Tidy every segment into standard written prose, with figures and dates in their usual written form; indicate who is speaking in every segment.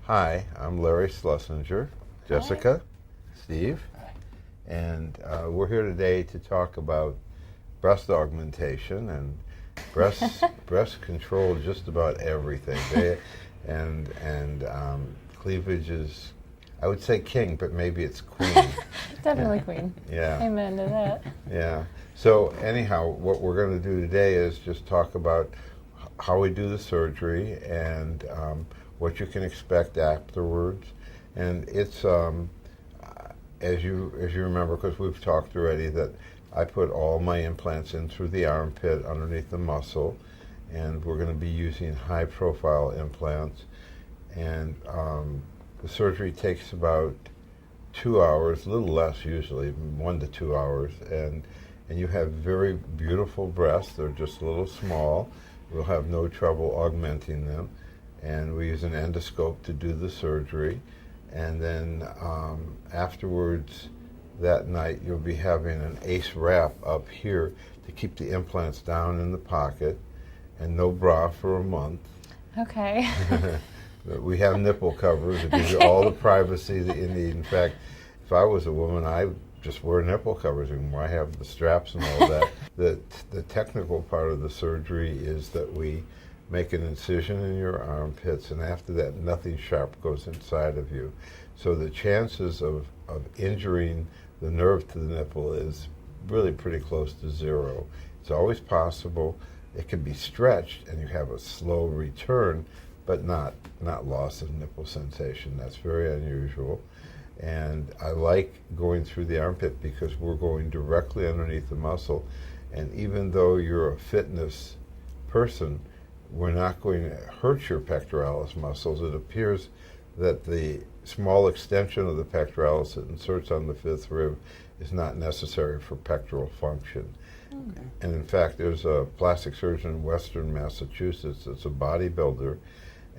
Speaker 1: Hi, I'm Larry Schlesinger, Jessica, Steve,
Speaker 2: Hi.
Speaker 1: and we're here today to talk about breast augmentation and breast control just about everything. Cleavage is, I would say king, but maybe it's queen.
Speaker 3: Definitely queen.
Speaker 1: Yeah.
Speaker 3: Amen to that.
Speaker 1: Yeah. So anyhow, what we're going to do today is just talk about how we do the surgery and what you can expect afterwards. And it's as you remember, because we've talked already, that I put all my implants in through the armpit underneath the muscle, and we're going to be using high-profile implants. And the surgery takes about 2 hours, a little less usually, 1 to 2 hours, and you have very beautiful breasts. They're just a little small. We'll have no trouble augmenting them, and we use an endoscope to do the surgery. And then afterwards, that night, you'll be having an ACE wrap up here to keep the implants down in the pocket, and no bra for a month.
Speaker 3: Okay.
Speaker 1: We have nipple covers. It gives you all the privacy that you need. In fact, if I was a woman, I just wear nipple covers anymore. I have the straps and all that. The technical part of the surgery is that we make an incision in your armpits, and after that, nothing sharp goes inside of you. So the chances of injuring the nerve to the nipple is really pretty close to zero. It's always possible. It can be stretched, and you have a slow return, but not loss of nipple sensation. That's very unusual. And I like going through the armpit because we're going directly underneath the muscle. And even though you're a fitness person, we're not going to hurt your pectoralis muscles. It appears that the small extension of the pectoralis that inserts on the fifth rib is not necessary for pectoral function.
Speaker 2: Okay.
Speaker 1: And in fact, there's a plastic surgeon in Western Massachusetts that's a bodybuilder,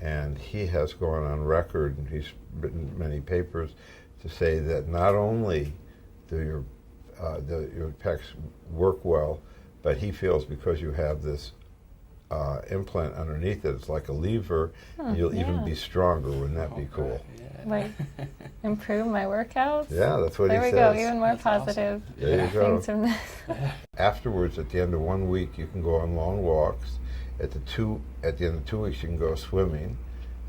Speaker 1: and he has gone on record, and he's written many papers, to say that not only do your pecs work well, but he feels because you have this implant underneath it, it's like a lever, and you'll even be stronger. Wouldn't that be cool?
Speaker 2: Yeah.
Speaker 3: Like, improve my workouts?
Speaker 1: Yeah, that's what he says.
Speaker 3: There we go, even more
Speaker 2: That's
Speaker 3: positive
Speaker 1: There you go.
Speaker 3: things from this.
Speaker 1: Afterwards, at the end of 1 week, you can go on long walks. At the end of 2 weeks, you can go swimming.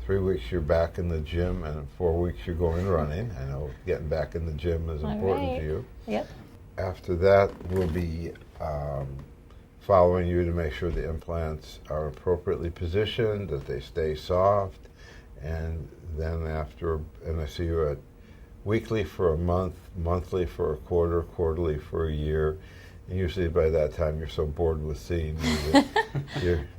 Speaker 1: 3 weeks, you're back in the gym, and 4 weeks, you're going running. I know getting back in the gym is important to you.
Speaker 3: Yep.
Speaker 1: After that, we'll be following you to make sure the implants are appropriately positioned, that they stay soft, and then and I see you at weekly for a month, monthly for a quarter, quarterly for a year. And usually by that time you're so bored with seeing me that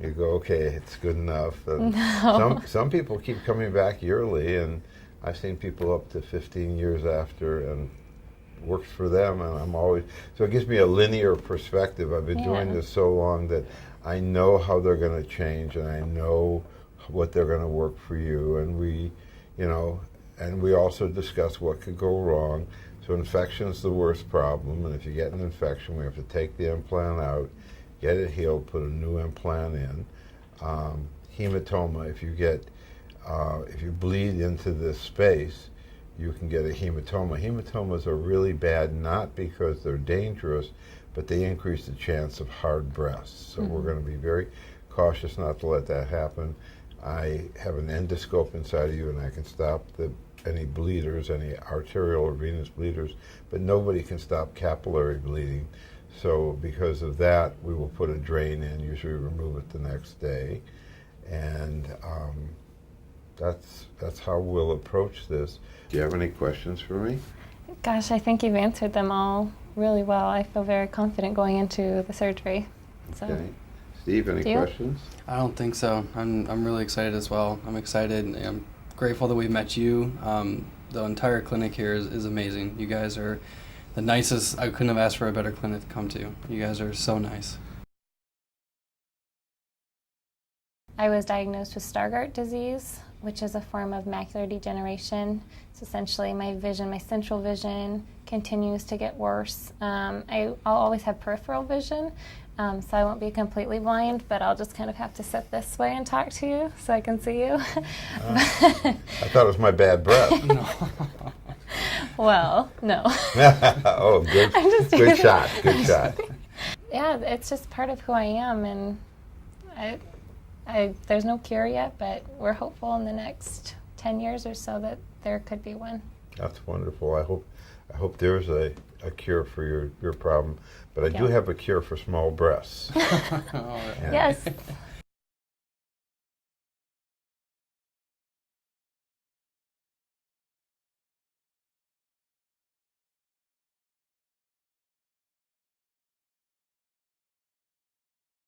Speaker 1: you go, okay, it's good enough. And
Speaker 3: No.
Speaker 1: some people keep coming back yearly, and I've seen people up to 15 years after, and works for them, and I'm always, so it gives me a linear perspective. I've been doing this so long that I know how they're going to change, and I know what they're going to work for you, and we also discuss what could go wrong. So infection is the worst problem, and if you get an infection, we have to take the implant out, get it healed, put a new implant in. Hematoma, if you bleed into this space, you can get a hematoma. Hematomas are really bad, not because they're dangerous, but they increase the chance of hard breasts. So we're going to be very cautious not to let that happen. I have an endoscope inside of you, and I can stop any bleeders, any arterial or venous bleeders, but nobody can stop capillary bleeding. So because of that, we will put a drain in, usually remove it the next day. And that's how we'll approach this. Do you have any questions for me?
Speaker 3: Gosh, I think you've answered them all really well. I feel very confident going into the surgery. So.
Speaker 1: Okay. Steve, any questions?
Speaker 2: I don't think so. I'm really excited as well. I'm excited. I'm grateful that we've met you. The entire clinic here is amazing. You guys are the nicest. I couldn't have asked for a better clinic to come to. You guys are so nice.
Speaker 3: I was diagnosed with Stargardt disease, which is a form of macular degeneration. It's essentially my vision, my central vision continues to get worse. I'll always have peripheral vision, So I won't be completely blind, but I'll just kind of have to sit this way and talk to you so I can see you.
Speaker 1: I thought it was my bad breath.
Speaker 2: No.
Speaker 3: Well, no.
Speaker 1: Oh, good,
Speaker 3: I'm just
Speaker 1: good shot, good shot.
Speaker 3: Yeah, it's just part of who I am, and there's no cure yet, but we're hopeful in the next 10 years or so that there could be one.
Speaker 1: That's wonderful. I hope there's a cure for your problem, but I do
Speaker 3: Yeah.
Speaker 1: have a cure for small breasts.
Speaker 2: All right.
Speaker 3: Yes.